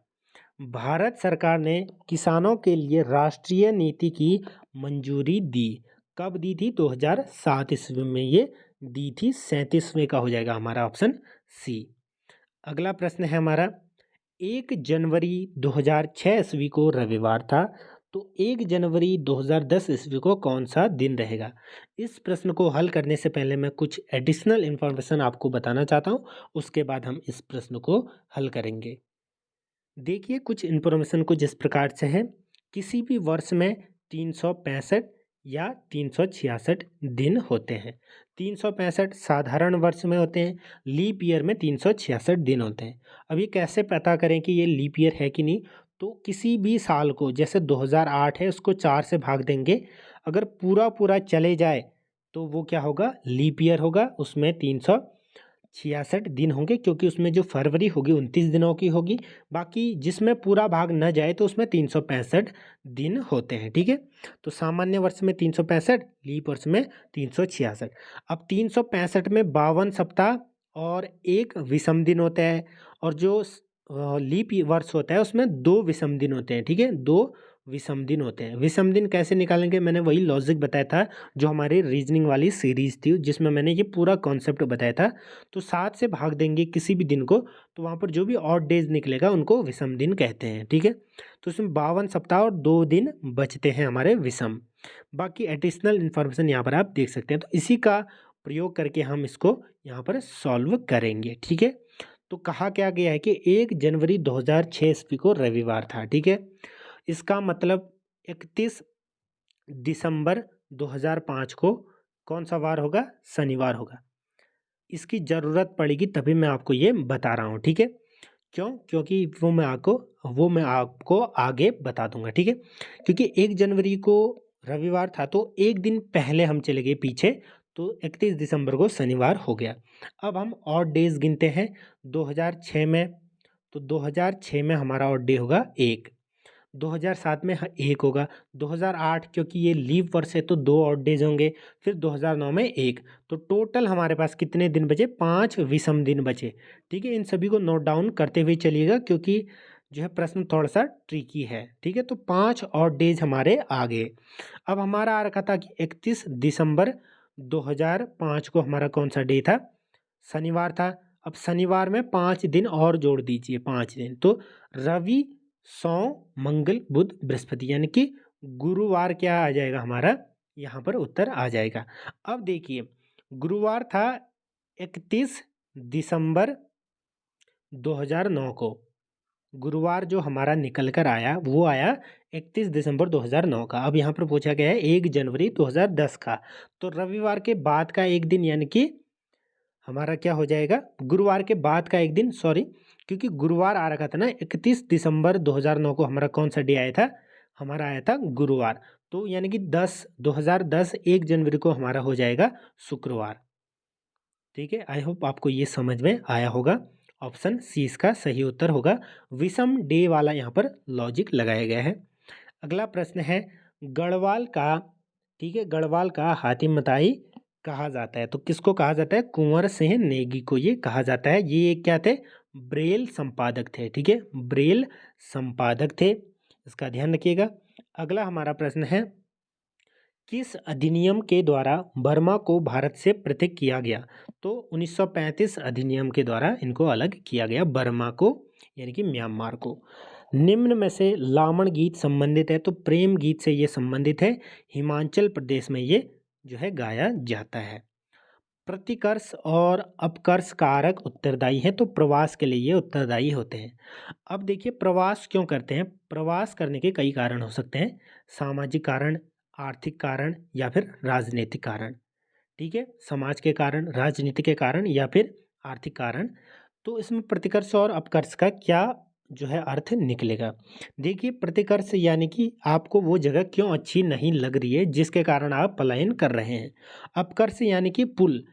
भारत सरकार ने किसानों के लिए राष्ट्रीय नीति की मंजूरी दी, कब दी थी? 2007 ईस्वी में ये दी थी। 37वें का हो जाएगा हमारा ऑप्शन सी। अगला प्रश्न है हमारा, 1 जनवरी 2006 ईस्वी को रविवार था, तो 1 जनवरी 2010 ईस्वी को कौन सा दिन रहेगा? इस प्रश्न को हल करने से पहले मैं कुछ एडिशनल इन्फॉर्मेशन आपको बताना चाहता हूँ, उसके बाद हम इस प्रश्न को हल करेंगे। देखिए कुछ इन्फॉर्मेशन को जिस प्रकार से है, किसी भी वर्ष में 365 या 366 दिन होते हैं। 365 साधारण वर्ष में होते हैं, लीप ईयर में 366 दिन होते हैं। अब ये कैसे पता करें कि ये लीप ईयर है कि नहीं? तो किसी भी साल को, जैसे 2008 है, उसको 4 से भाग देंगे। अगर पूरा पूरा चले जाए तो वो क्या होगा? लीप ईयर होगा। उसमें 366 दिन होंगे, क्योंकि उसमें जो फरवरी होगी 29 दिनों की होगी। बाकी जिसमें पूरा भाग न जाए तो उसमें 365 दिन होते हैं। ठीक है, तो सामान्य वर्ष में 365, लीप वर्ष में 366। अब 365 में 52 सप्ताह और एक विषम दिन होता है, और जो लीप वर्ष होता है उसमें 2 विषम दिन होते हैं। ठीक है, 2 विषम दिन होते हैं। विषम दिन कैसे निकालेंगे? मैंने वही लॉजिक बताया था जो हमारी रीजनिंग वाली सीरीज थी, जिसमें मैंने ये पूरा कॉन्सेप्ट बताया था। तो 7 से भाग देंगे किसी भी दिन को, तो वहाँ पर जो भी ऑड डेज निकलेगा उनको विषम दिन कहते हैं। ठीक है, तो इसमें 52 सप्ताह और 2 दिन बचते हैं हमारे विषम। बाकी एडिशनल इन्फॉर्मेशन यहाँ पर आप देख सकते हैं। तो इसी का प्रयोग करके हम इसको यहाँ पर सॉल्व करेंगे। ठीक है, तो कहा क्या गया है कि 1 जनवरी 2006 ईस्वी को रविवार था। ठीक है, इसका मतलब 31 दिसंबर 2005 को कौन सा वार होगा? शनिवार होगा। इसकी ज़रूरत पड़ेगी तभी मैं आपको ये बता रहा हूँ। ठीक है, क्यों? क्योंकि वो मैं आपको आगे बता दूंगा। ठीक है, क्योंकि 1 जनवरी को रविवार था तो एक दिन पहले हम चले गए पीछे, तो 31 दिसंबर को शनिवार हो गया। अब हम ऑड डेज गिनते हैं 2006 में, तो 2006 में हमारा ऑड डे होगा 1। 2007 में 1 होगा। 2008 क्योंकि ये लीप वर्ष है तो 2 ऑड डेज होंगे। फिर 2009 में 1। तो टोटल हमारे पास कितने दिन बचे? 5 विषम दिन बचे। ठीक है, इन सभी को नोट डाउन करते हुए चलिएगा, क्योंकि जो है प्रश्न थोड़ा सा ट्रिकी है। ठीक है, तो 5 ऑड डेज हमारे आ गए। अब हमारा आ रखा था कि 31 दिसंबर 2005 को हमारा कौन सा डे था? शनिवार था। अब शनिवार में 5 दिन और जोड़ दीजिए, 5 दिन, तो रवि, सोम, मंगल, बुध, बृहस्पति, यानी कि गुरुवार क्या आ जाएगा हमारा? यहाँ पर उत्तर आ जाएगा। अब देखिए, गुरुवार था 31 दिसंबर 2009 को। गुरुवार जो हमारा निकल कर आया वो आया 31 दिसंबर 2009 का। अब यहाँ पर पूछा गया है 1 जनवरी 2010 का, तो रविवार के बाद का एक दिन, यानी कि हमारा क्या हो जाएगा? गुरुवार के बाद का एक दिन, सॉरी, क्योंकि गुरुवार आ रखा था ना 31 दिसंबर 2009 को, हमारा कौन सा डे आया था? हमारा आया था गुरुवार। तो यानी कि 2010 1 जनवरी को हमारा हो जाएगा शुक्रवार। ठीक है, आई होप आपको ये समझ में आया होगा। ऑप्शन सी इसका सही उत्तर होगा। विषम डे वाला यहाँ पर लॉजिक लगाया गया है। अगला प्रश्न है गढ़वाल का, ठीक है, गढ़वाल का हातिमताई कहा जाता है। तो किसको कहा जाता है? कुंवर सिंह नेगी को ये कहा जाता है। ये क्या थे? ब्रेल संपादक थे। ठीक है, ब्रेल संपादक थे, इसका ध्यान रखिएगा। अगला हमारा प्रश्न है किस अधिनियम के द्वारा बर्मा को भारत से पृथक किया गया? तो 1935 अधिनियम के द्वारा इनको अलग किया गया, बर्मा को, यानी कि म्यांमार को। निम्न में से लावण गीत संबंधित है, तो प्रेम गीत से ये संबंधित है। हिमाचल प्रदेश में ये जो है गाया जाता है। प्रतिकर्ष और अपकर्ष कारक उत्तरदायी है, तो प्रवास के लिए ये उत्तरदायी होते हैं। अब देखिए प्रवास क्यों करते हैं? प्रवास करने के कई कारण हो सकते हैं। सामाजिक कारण, आर्थिक कारण, या फिर राजनीतिक कारण। ठीक है, समाज के कारण, राजनीति के कारण, या फिर आर्थिक कारण। तो इसमें प्रतिकर्ष और अपकर्ष का क्या जो है अर्थ निकलेगा? देखिए प्रतिकर्ष यानी कि आपको वो जगह क्यों अच्छी नहीं लग रही है जिसके कारण आप पलायन कर रहे हैं। अपकर्ष यानी कि पुल,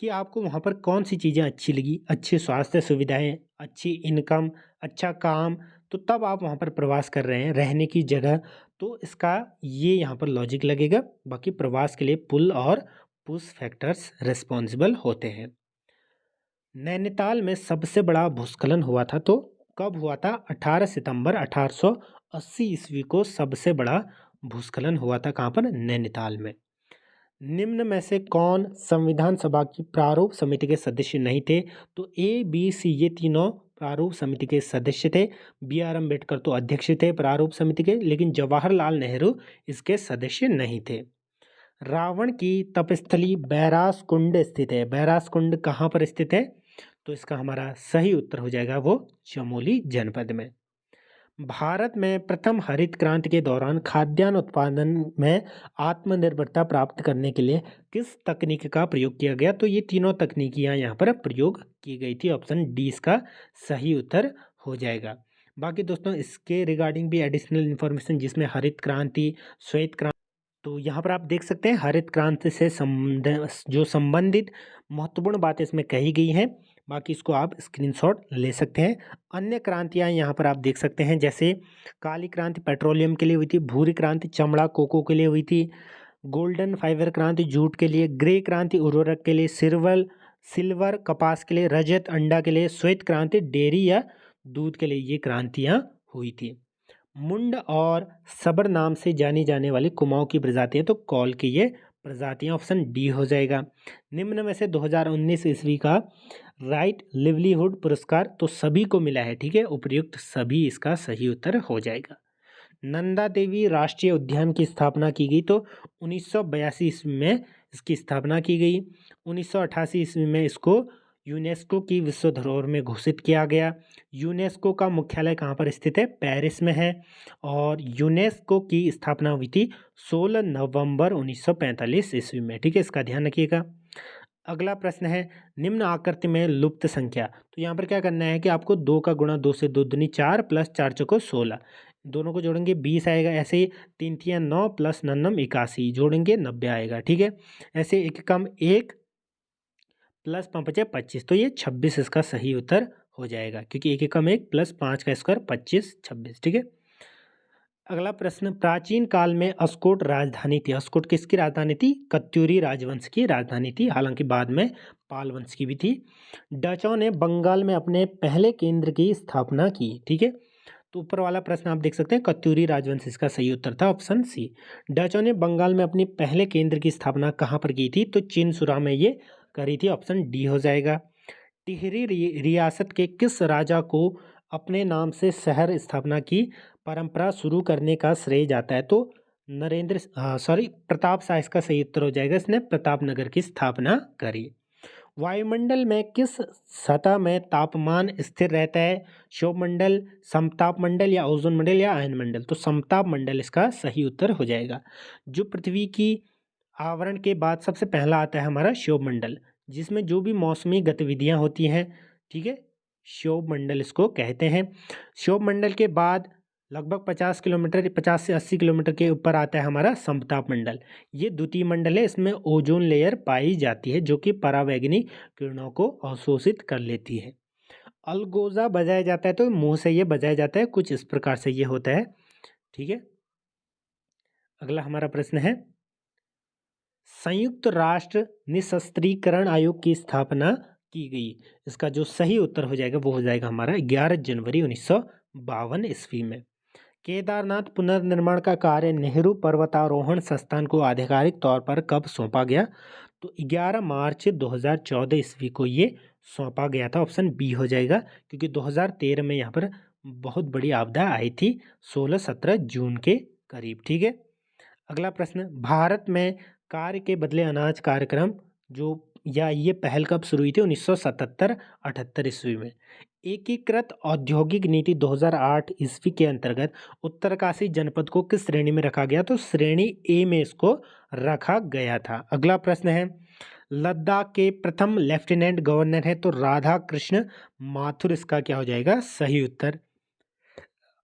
कि आपको वहाँ पर कौन सी चीज़ें अच्छी लगी, अच्छी स्वास्थ्य सुविधाएं, अच्छी इनकम, अच्छा काम, तो तब आप वहाँ पर प्रवास कर रहे हैं, रहने की जगह। तो इसका ये यहाँ पर लॉजिक लगेगा। बाकी प्रवास के लिए पुल और पुश फैक्टर्स रिस्पॉन्सिबल होते हैं। नैनीताल में सबसे बड़ा भूस्खलन हुआ था, तो कब हुआ था? 18 सितंबर 1880 ईस्वी को सबसे बड़ा भूस्खलन हुआ था। कहाँ पर? नैनीताल में। निम्न में से कौन संविधान सभा की प्रारूप समिति के सदस्य नहीं थे? तो ए, बी, सी, ये तीनों प्रारूप समिति के सदस्य थे। बी आर अम्बेडकर तो अध्यक्ष थे प्रारूप समिति के, लेकिन जवाहरलाल नेहरू इसके सदस्य नहीं थे। रावण की तपस्थली बैरास कुंड स्थित है। बैरास कुंड कहाँ पर स्थित है? तो इसका हमारा सही उत्तर हो जाएगा वो चमोली जनपद में। भारत में प्रथम हरित क्रांति के दौरान खाद्यान्न उत्पादन में आत्मनिर्भरता प्राप्त करने के लिए किस तकनीक का प्रयोग किया गया? तो ये तीनों तकनीकियाँ यहाँ पर प्रयोग की गई थी। ऑप्शन डी इसका सही उत्तर हो जाएगा। बाकी दोस्तों इसके रिगार्डिंग भी एडिशनल इन्फॉर्मेशन जिसमें हरित क्रांति, श्वेत क्रांति, तो यहाँ पर आप देख सकते हैं हरित क्रांति से जो संबंधित महत्वपूर्ण बातें इसमें कही गई हैं। बाकी इसको आप स्क्रीनशॉट ले सकते हैं। अन्य क्रांतियाँ यहाँ पर आप देख सकते हैं, जैसे काली क्रांति पेट्रोलियम के लिए हुई थी, भूरी क्रांति चमड़ा कोको के लिए हुई थी, गोल्डन फाइबर क्रांति जूट के लिए, ग्रे क्रांति उर्वरक के लिए, सिल्वर कपास के लिए, रजत अंडा के लिए, श्वेत क्रांति डेयरी या दूध के लिए ये क्रांतियाँ हुई थी। मुंड और सबर नाम से जानी जाने वाली कुमाऊं की प्रजातियां, तो कॉल की ये प्रजातियां, ऑप्शन डी हो जाएगा। निम्न में से 2019 ईस्वी का राइट लिवलीहुड पुरस्कार तो सभी को मिला है, ठीक है, उपर्युक्त सभी इसका सही उत्तर हो जाएगा। नंदा देवी राष्ट्रीय उद्यान की स्थापना की गई, तो 1982 ईस्वी में इसकी स्थापना की गई। 1988 ईस्वी में इसको यूनेस्को की विश्व धरोहर में घोषित किया गया। यूनेस्को का मुख्यालय कहाँ पर स्थित है? पेरिस में है। और यूनेस्को की स्थापना हुई थी 16 नवंबर 1945 ईस्वी में, ठीक है, इसका ध्यान रखिएगा। अगला प्रश्न है, निम्न आकृति में लुप्त संख्या, तो यहाँ पर क्या करना है कि आपको 2 का गुणा 2 से 2 दूनी 4 प्लस 4 चौको 16, दोनों को जोड़ेंगे 20 आएगा। ऐसे ही 3 तियां 9 प्लस 9 81 जोड़ेंगे 90 आएगा, ठीक है। ऐसे एक कम 1 प्लस 5 बचे 25, तो ये 26 इसका सही उत्तर हो जाएगा, क्योंकि एक कम 1 प्लस 5 का स्क्वायर 25 26, ठीक है। अगला प्रश्न, प्राचीन काल में अस्कोट राजधानी थी। अस्कोट किसकी राजधानी थी? कत्यूरी राजवंश की राजधानी थी, हालांकि बाद में पाल वंश की भी थी। डचों ने बंगाल में अपने पहले केंद्र की स्थापना की, ठीक है। तो ऊपर वाला प्रश्न आप देख सकते हैं, कत्यूरी राजवंश इसका सही उत्तर था, ऑप्शन सी। डचों ने बंगाल में अपनी पहले केंद्र की स्थापना कहाँ पर की थी? तो चिनसुरा में ये करी थी, ऑप्शन डी हो जाएगा। टिहरी रियासत के किस राजा को अपने नाम से शहर स्थापना की परंपरा शुरू करने का श्रेय जाता है? तो प्रताप शाह इसका सही उत्तर हो जाएगा, इसने प्रतापनगर की स्थापना करी। वायुमंडल में किस सतह में तापमान स्थिर रहता है? क्षोभ मंडल, समताप मंडल या ओजोन मंडल या आयन मंडल? तो समताप मंडल इसका सही उत्तर हो जाएगा। जो पृथ्वी की आवरण के बाद सबसे पहला आता है हमारा क्षोभ मंडल, जिसमें जो भी मौसमी गतिविधियां होती हैं, ठीक है, क्षोभ मंडल इसको कहते हैं। क्षोभ मंडल के बाद लगभग 50 से 80 किलोमीटर के ऊपर आता है हमारा समताप मंडल। ये द्वितीय मंडल है, इसमें ओजोन लेयर पाई जाती है जो कि परावैंगनी किरणों को अवशोषित कर लेती है। अलगोजा बजाया जाता है, तो मुंह से ये बजाया जाता है, कुछ इस प्रकार से ये होता है, ठीक है। अगला हमारा प्रश्न है, संयुक्त राष्ट्र निशस्त्रीकरण आयोग की स्थापना की गई। इसका जो सही उत्तर हो जाएगा वो हो जाएगा हमारा 11 जनवरी 1952 ईस्वी में। केदारनाथ पुनर्निर्माण का कार्य नेहरू पर्वतारोहण संस्थान को आधिकारिक तौर पर कब सौंपा गया? तो 11 मार्च 2014 ईस्वी को ये सौंपा गया था, ऑप्शन बी हो जाएगा, क्योंकि 2013 में यहाँ पर बहुत बड़ी आपदा आई थी 16-17 जून के करीब, ठीक है। अगला प्रश्न, भारत में कार्य के बदले अनाज कार्यक्रम ये पहल कब शुरू हुई थी? 1977-78 ईस्वी में। एकीकृत औद्योगिक नीति 2008 ईस्वी के अंतर्गत उत्तरकाशी जनपद को किस श्रेणी में रखा गया? तो श्रेणी ए में इसको रखा गया था। अगला प्रश्न है, लद्दाख के प्रथम लेफ्टिनेंट गवर्नर है, तो राधा कृष्ण माथुर इसका क्या हो जाएगा सही उत्तर।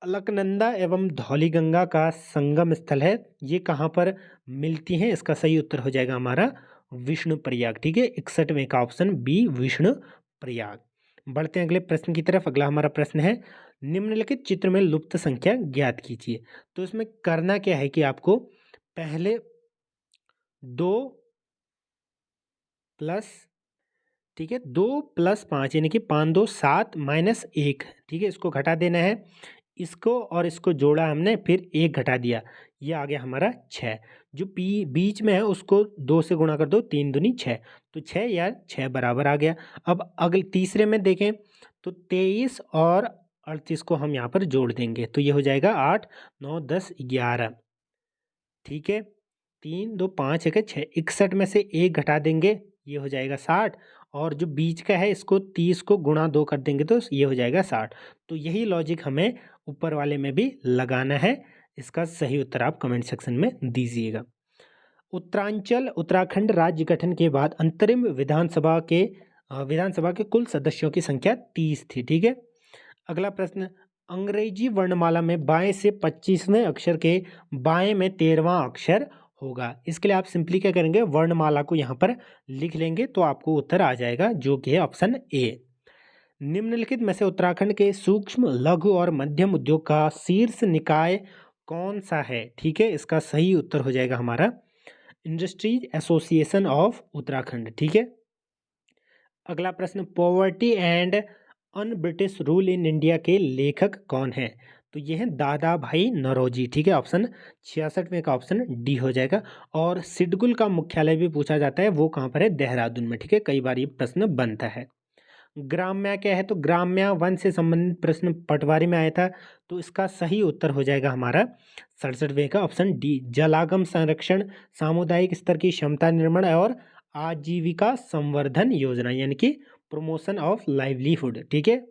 अलकनंदा एवं धौलीगंगा का संगम स्थल है, ये कहाँ पर मिलती हैं? इसका सही उत्तर हो जाएगा हमारा विष्णुप्रयाग, ठीक है, 61वें का ऑप्शन बी विष्णुप्रयाग। बढ़ते हैं अगले प्रश्न की तरफ। अगला हमारा प्रश्न है, निम्नलिखित चित्र में लुप्त संख्या ज्ञात कीजिए। तो इसमें करना क्या है कि आपको पहले 2 प्लस, ठीक है, 2 + 5 यानी कि 5 2 7 - 1, ठीक है, इसको घटा देना है। इसको और इसको जोड़ा हमने, फिर 1 घटा दिया, ये आ गया हमारा 6। जो बीच में है उसको 2 से गुणा कर दो, 3 दूनी 6, तो 6 या 6 बराबर आ गया। अब अगले तीसरे में देखें तो 23 और 38 को हम यहाँ पर जोड़ देंगे, तो ये हो जाएगा 8 9 10 11, ठीक है। 3 2 5 1 6, 61 में से 1 घटा देंगे, ये हो जाएगा 60, और जो बीच का है इसको 30 को गुणा 2 कर देंगे तो ये हो जाएगा 60। तो यही लॉजिक हमें ऊपर वाले में भी लगाना है। इसका सही उत्तर आप कमेंट सेक्शन में दीजिएगा। उत्तरांचल उत्तराखंड राज्य गठन के बाद अंतरिम विधानसभा के कुल सदस्यों की संख्या 30 थी। ठीक है। अगला प्रश्न, अंग्रेजी वर्णमाला में बाएं से 25वें अक्षर के बाएं में 13वां अक्षर होगा। इसके लिए आप सिंपली क्या करेंगे, वर्णमाला को यहाँ पर लिख लेंगे तो आपको उत्तर आ जाएगा, जो कि है ऑप्शन ए। निम्नलिखित में से उत्तराखंड के सूक्ष्म लघु और मध्यम उद्योग का शीर्ष निकाय कौन सा है? ठीक है, इसका सही उत्तर हो जाएगा हमारा इंडस्ट्रीज एसोसिएशन ऑफ उत्तराखंड। ठीक है। अगला प्रश्न, poverty and un British rule in India के लेखक कौन है? तो ये है दादा भाई नौरोजी। ठीक है, ऑप्शन 66 में का ऑप्शन डी हो जाएगा। और सिडकुल का मुख्यालय भी पूछा जाता है, वो कहाँ पर है? देहरादून में। ठीक है, कई बार ये प्रश्न बनता है। ग्राम्या क्या है? तो ग्राम्या वन से संबंधित प्रश्न पटवारी में आया था, तो इसका सही उत्तर हो जाएगा हमारा 67वें का ऑप्शन डी, जलागम संरक्षण, सामुदायिक स्तर की क्षमता निर्माण और आजीविका संवर्धन योजना, यानी कि प्रमोशन ऑफ लाइवलीहुड। ठीक है।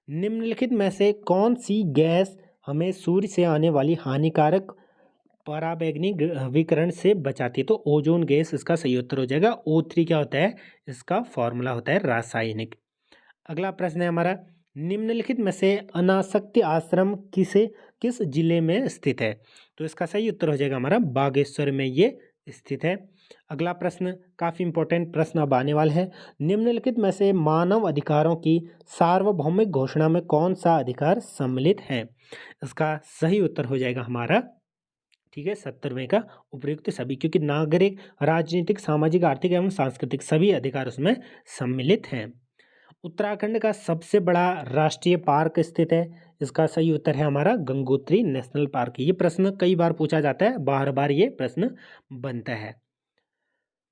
निम्नलिखित में से कौन सी गैस हमें सूर्य से आने वाली हानिकारक पराबैंगनी विकिरण से बचाती है? तो ओजोन गैस इसका सही उत्तर हो जाएगा। O3 क्या होता है? इसका फॉर्मूला होता है रासायनिक। अगला प्रश्न है हमारा, निम्नलिखित में से अनासक्ति आश्रम किस जिले में स्थित है? तो इसका सही उत्तर हो जाएगा हमारा बागेश्वर में ये स्थित है। अगला प्रश्न काफ़ी इंपॉर्टेंट प्रश्न अब आने वाला है, निम्नलिखित में से मानव अधिकारों की सार्वभौमिक घोषणा में कौन सा अधिकार सम्मिलित है? इसका सही उत्तर हो जाएगा हमारा, ठीक है, 70वें का उपयुक्त सभी, क्योंकि नागरिक, राजनीतिक, सामाजिक, आर्थिक एवं सांस्कृतिक सभी अधिकार उसमें सम्मिलित हैं। उत्तराखंड का सबसे बड़ा राष्ट्रीय पार्क स्थित है? इसका सही उत्तर है हमारा गंगोत्री नेशनल पार्क। ये प्रश्न कई बार पूछा जाता है, बार बार ये प्रश्न बनता है।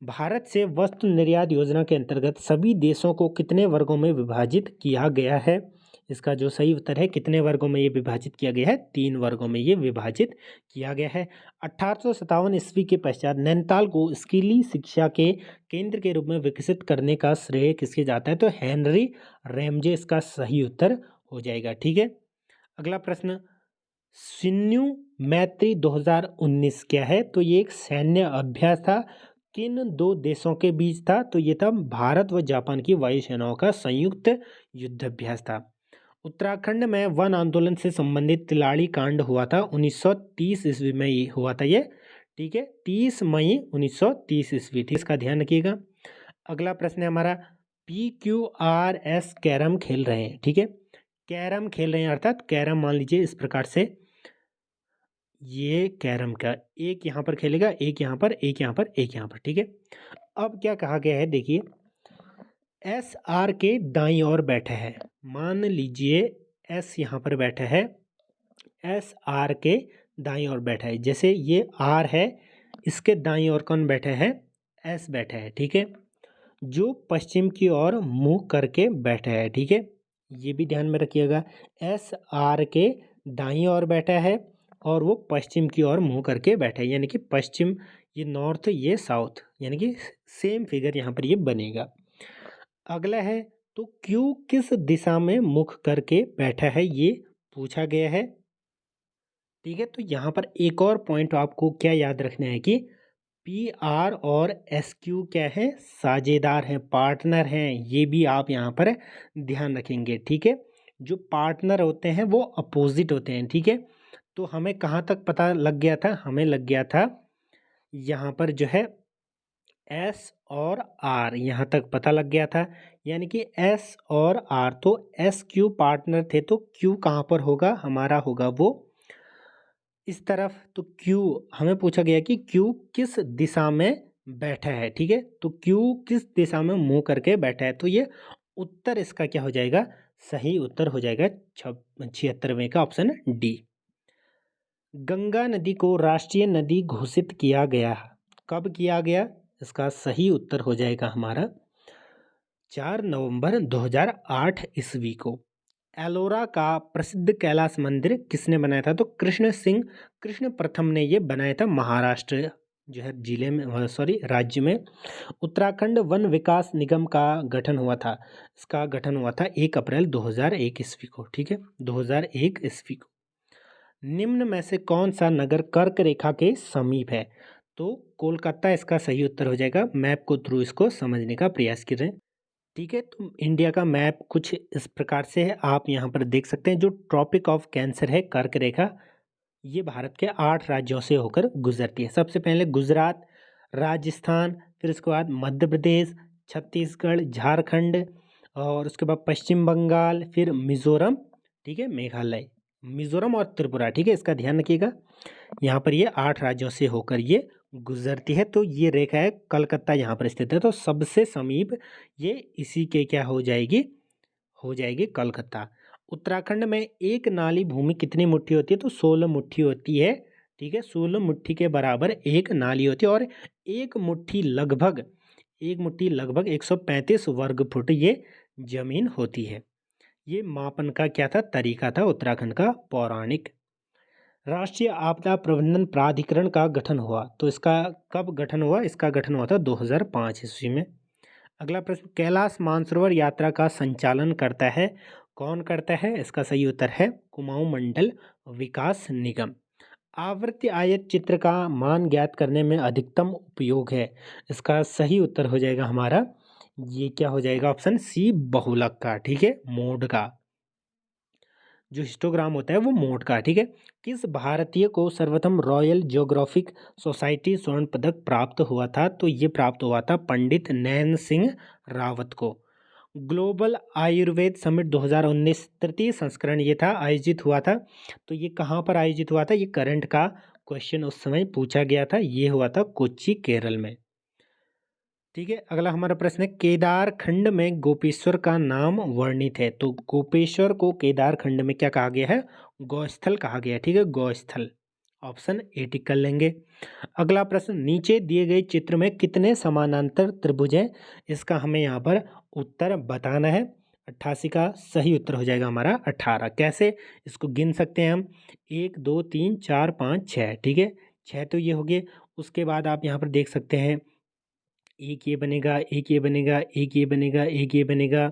भारत से वस्तु निर्यात योजना के अंतर्गत सभी देशों को कितने वर्गों में विभाजित किया गया है? इसका जो सही उत्तर है, कितने वर्गों में ये विभाजित किया गया है? 3 वर्गों में ये विभाजित किया गया है। 1857 ईस्वी के पश्चात नैनीताल को स्किली शिक्षा के केंद्र के रूप में विकसित करने का श्रेय किसके जाता है? तो हेनरी रैमजे इसका सही उत्तर हो जाएगा। ठीक है। अगला प्रश्न, सिन्यू मैत्री 2019 क्या है? तो ये एक सैन्य अभ्यास था। किन 2 देशों के बीच था? तो ये था भारत व जापान की वायुसेनाओं का संयुक्त युद्धाभ्यास था। उत्तराखंड में वन आंदोलन से संबंधित तिलाड़ी कांड हुआ था 1930 ईस्वी में ही हुआ था ये। ठीक है, 30 मई 1930 ईस्वी थी, इसका ध्यान रखिएगा। अगला प्रश्न है हमारा, PQRS कैरम खेल रहे हैं। ठीक है, कैरम खेल रहे हैं अर्थात कैरम मान लीजिए इस प्रकार से, ये कैरम का एक यहाँ पर खेलेगा, एक यहाँ पर, एक यहाँ पर, एक यहाँ पर। ठीक है। अब क्या कहा गया है, देखिए, SR के दाईं ओर बैठा है, मान लीजिए S यहाँ पर बैठा है, SR के दाईं ओर बैठा है, जैसे ये R है, इसके दाईं ओर कौन बैठा है? S बैठा है। ठीक है, जो पश्चिम की ओर मुंह करके बैठा है। ठीक है, ये भी ध्यान में रखिएगा, SR के दाईं ओर बैठा है और वो पश्चिम की ओर मुंह करके बैठा है, यानी कि पश्चिम ये नॉर्थ, ये साउथ, यानी कि सेम फिगर यहाँ पर ये बनेगा। अगला है, तो Q किस दिशा में मुख करके बैठा है, ये पूछा गया है। ठीक है, तो यहाँ पर एक और पॉइंट आपको क्या याद रखना है कि PR और SQ क्या है? साझेदार हैं, पार्टनर हैं, ये भी आप यहाँ पर ध्यान रखेंगे। ठीक है, जो पार्टनर होते हैं वो अपोजिट होते हैं। ठीक है, तो हमें कहाँ तक पता लग गया था? हमें लग गया था यहाँ पर जो है S और R, यहाँ तक पता लग गया था, यानी कि S और R, तो SQ पार्टनर थे, तो Q कहाँ पर होगा? हमारा होगा वो इस तरफ। तो Q हमें पूछा गया कि Q किस दिशा में बैठा है। ठीक है, तो Q किस दिशा में मुंह करके बैठा है, तो ये उत्तर इसका क्या हो जाएगा? सही उत्तर हो जाएगा 76वें का ऑप्शन डी। गंगा नदी को राष्ट्रीय नदी घोषित किया गया, कब किया गया? इसका सही उत्तर हो जाएगा हमारा 4 नवंबर 2008 ईस्वी को। एलोरा का प्रसिद्ध कैलाश मंदिर किसने बनाया था? तो कृष्ण प्रथम ने ये बनाया था, महाराष्ट्र जो है जिले में, सॉरी, राज्य में उत्तराखंड वन विकास निगम का गठन हुआ था। इसका गठन हुआ था 1 अप्रैल 2001 ईस्वी को, ठीक है, 2001 ईस्वी को। निम्न में से कौन सा नगर कर्क रेखा के समीप है? तो कोलकाता इसका सही उत्तर हो जाएगा। मैप को थ्रू इसको समझने का प्रयास करें। ठीक है, तो इंडिया का मैप कुछ इस प्रकार से है, आप यहाँ पर देख सकते हैं। जो ट्रॉपिक ऑफ कैंसर है, कर्क रेखा, ये भारत के 8 राज्यों से होकर गुजरती है। सबसे पहले गुजरात, राजस्थान, फिर उसके बाद मध्य प्रदेश, छत्तीसगढ़, झारखंड, और उसके बाद पश्चिम बंगाल, फिर मिजोरम, ठीक है, मेघालय, मिजोरम और त्रिपुरा। ठीक है, इसका ध्यान रखिएगा। यहाँ पर ये 8 राज्यों से होकर ये गुजरती है। तो ये रेखा है, कलकत्ता यहाँ पर स्थित है, तो सबसे समीप ये इसी के क्या हो जाएगी कलकत्ता। उत्तराखंड में एक नाली भूमि कितनी मुट्ठी होती है? तो 16 मुट्ठी होती है। ठीक है, 16 मुट्ठी के बराबर एक नाली होती है, और एक मुट्ठी लगभग 135 वर्ग फुट ये जमीन होती है। ये मापन का क्या था? तरीका था उत्तराखंड का पौराणिक। राष्ट्रीय आपदा प्रबंधन प्राधिकरण का गठन हुआ, तो इसका कब गठन हुआ? इसका गठन हुआ था 2005 ईस्वी में। अगला प्रश्न, कैलाश मानसरोवर यात्रा का संचालन करता है, कौन करता है? इसका सही उत्तर है कुमाऊं मंडल विकास निगम। आवृत्ति आयत चित्र का मान ज्ञात करने में अधिकतम उपयोग है, इसका सही उत्तर हो जाएगा हमारा, ये क्या हो जाएगा? ऑप्शन सी, बहुलक का। ठीक है, मोड का जो हिस्टोग्राम होता है वो मोड का। ठीक है, किस भारतीय को सर्वप्रथम रॉयल जियोग्राफिक सोसाइटी स्वर्ण पदक प्राप्त हुआ था? तो ये प्राप्त हुआ था पंडित नैन सिंह रावत को। ग्लोबल आयुर्वेद समिट 2019 तृतीय संस्करण ये था, आयोजित हुआ था। तो ये कहाँ पर आयोजित हुआ था? ये करंट का क्वेश्चन उस समय पूछा गया था। ये हुआ था कोच्चि, केरल में। ठीक है, अगला हमारा प्रश्न है, केदार खंड में गोपेश्वर का नाम वर्णित है। तो गोपेश्वर को केदार खंड में क्या कहा गया है? गौस्थल कहा गया है। ठीक है, गौस्थल, ऑप्शन ए टिक कर लेंगे। अगला प्रश्न, नीचे दिए गए चित्र में कितने समानांतर त्रिभुज हैं? इसका हमें यहाँ पर उत्तर बताना है। 88 का सही उत्तर हो जाएगा हमारा 18। कैसे? इसको गिन सकते हैं हम, 1 2 3 4 5 6। ठीक है, 6 तो ये हो गए। उसके बाद आप यहाँ पर देख सकते हैं, एक ये बनेगा, एक ये बनेगा, एक ये बनेगा, एक ये बनेगा,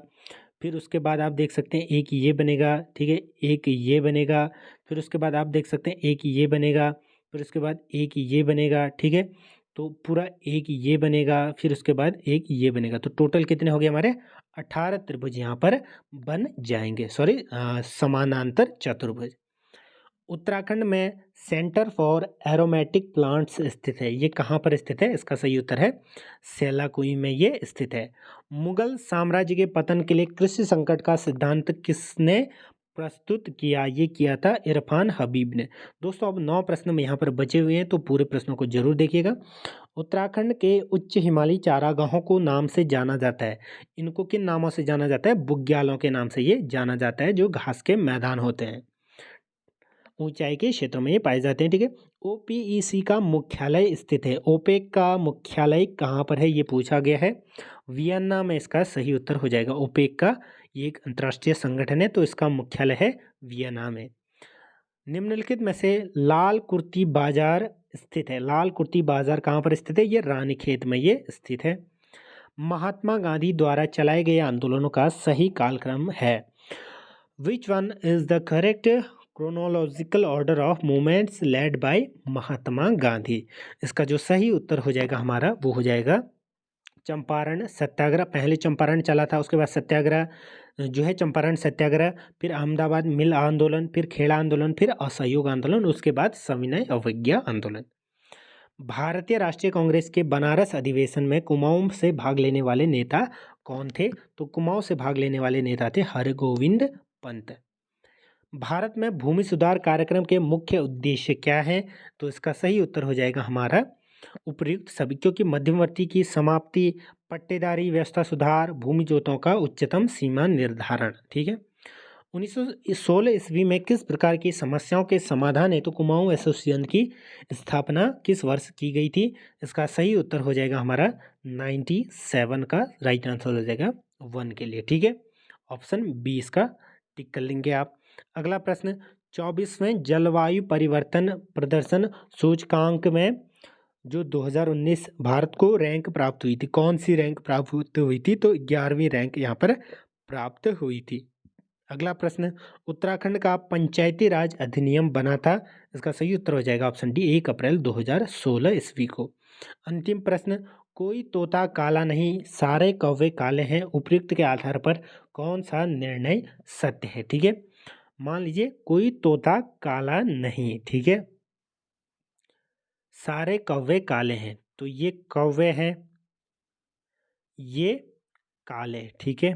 फिर उसके बाद आप देख सकते हैं एक ये बनेगा। ठीक है, एक ये बनेगा, फिर उसके बाद आप देख सकते हैं एक ये बनेगा, फिर उसके बाद एक ये बनेगा। ठीक है, तो पूरा एक ये बनेगा, फिर उसके बाद एक ये बनेगा। तो टोटल कितने हो गए हमारे? 18 त्रिभुज यहाँ पर बन जाएंगे, सॉरी, समानांतर चतुर्भुज। उत्तराखंड में सेंटर फॉर एरोमेटिक प्लांट्स स्थित है, ये कहाँ पर स्थित है? इसका सही उत्तर है सेलाकुई में ये स्थित है। मुगल साम्राज्य के पतन के लिए कृषि संकट का सिद्धांत किसने प्रस्तुत किया? ये किया था इरफान हबीब ने। दोस्तों अब 9 प्रश्न में यहाँ पर बचे हुए हैं, तो पूरे प्रश्नों को जरूर देखिएगा। उत्तराखंड के उच्च हिमालयी चारागाहों को नाम से जाना जाता है, इनको किन नामों से जाना जाता है? बुग्यालों के नाम से ये जाना जाता है, जो घास के मैदान होते हैं, ऊंचाई के क्षेत्रों में ये पाए जाते हैं। ठीक है, ओपीईसी का मुख्यालय स्थित है, ओपेक का मुख्यालय कहाँ पर है? ये पूछा गया है। वियन्ना में इसका सही उत्तर हो जाएगा। ओपेक का ये एक अंतर्राष्ट्रीय संगठन है, तो इसका मुख्यालय है वियना में। निम्नलिखित में से लाल कुर्ती बाजार स्थित है, लाल कुर्ती बाजार कहाँ पर स्थित है? ये रानीखेत में ये स्थित है। महात्मा गांधी द्वारा चलाए गए आंदोलनों का सही कालक्रम है। Which one is the correct chronological order of movements led by Mahatma Gandhi? इसका जो सही उत्तर हो जाएगा हमारा, वो हो जाएगा चंपारण सत्याग्रह। पहले चंपारण चला था, उसके बाद सत्याग्रह जो है चंपारण सत्याग्रह, फिर अहमदाबाद मिल आंदोलन, फिर खेड़ा आंदोलन, फिर असहयोग आंदोलन, उसके बाद सविनय अवज्ञा आंदोलन। भारतीय राष्ट्रीय कांग्रेस के बनारस अधिवेशन में कुमाऊं से भाग लेने वाले नेता कौन थे? तो कुमाऊं से भाग लेने वाले नेता थे हरगोविंद पंत। भारत में भूमि सुधार कार्यक्रम के मुख्य उद्देश्य क्या है? तो इसका सही उत्तर हो जाएगा हमारा उपर्युक्त सभी, क्योंकि मध्यवर्ती की समाप्ति, पट्टेदारी व्यवस्था सुधार, भूमि जोतों का उच्चतम सीमा निर्धारण। ठीक है, 1916 ईस्वी में किस प्रकार की समस्याओं के समाधान हेतु कुमाऊं एसोसिएशन की स्थापना किस वर्ष की गई थी? इसका सही उत्तर हो जाएगा हमारा 97 का राइट आंसर हो जाएगा 1 के लिए। ठीक है, ऑप्शन 20 का टिक कर लेंगे आप। अगला प्रश्न, 24वें जलवायु परिवर्तन प्रदर्शन सूचकांक में जो 2019 भारत को रैंक प्राप्त हुई थी, कौन सी रैंक प्राप्त हुई थी? तो 11वीं रैंक यहाँ पर प्राप्त हुई थी। अगला प्रश्न, उत्तराखंड का पंचायती राज अधिनियम बना था? इसका सही उत्तर हो जाएगा ऑप्शन डी, 1 अप्रैल 2016 ईस्वी को। अंतिम प्रश्न, कोई तोता काला नहीं, सारे कौवे काले हैं, उपयुक्त के आधार पर कौन सा निर्णय सत्य है? ठीक है, मान लीजिए कोई तोता काला नहीं, ठीक है, सारे कौवे काले हैं, तो ये कौवे हैं, ये काले, ठीक है,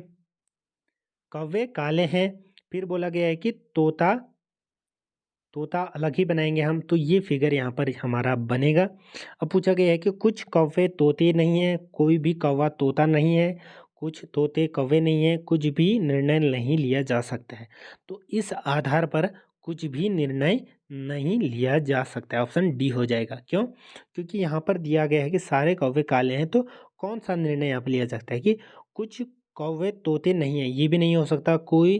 कौवे काले हैं। फिर बोला गया है कि तोता तोता अलग ही बनाएंगे हम, तो ये फिगर यहाँ पर हमारा बनेगा। अब पूछा गया है कि कुछ कौवे तोते नहीं हैं, कोई भी कौवा तोता नहीं है, कुछ तोते कौवे नहीं हैं, कुछ भी निर्णय नहीं लिया जा सकता है। तो इस आधार पर कुछ भी निर्णय नहीं लिया जा सकता है, ऑप्शन डी हो जाएगा। क्यों? क्योंकि यहाँ पर दिया गया है कि सारे कौवे काले हैं, तो कौन सा निर्णय यहाँ पर लिया जा सकता है कि कुछ कौवे तोते नहीं हैं, ये भी नहीं हो सकता, कोई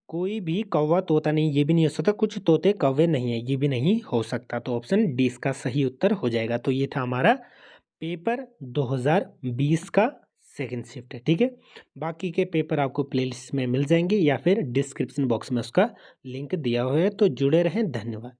कोई भी कौवा तोता नहीं, ये भी नहीं हो सकता, कुछ तोते कौवे नहीं है, ये भी नहीं हो सकता। तो ऑप्शन डी इसका सही उत्तर हो जाएगा। तो ये था हमारा पेपर 2020 का सेकंड शिफ्ट है, ठीक है। बाकी के पेपर आपको प्लेलिस्ट में मिल जाएंगे या फिर डिस्क्रिप्शन बॉक्स में उसका लिंक दिया हुआ है, तो जुड़े रहें। धन्यवाद।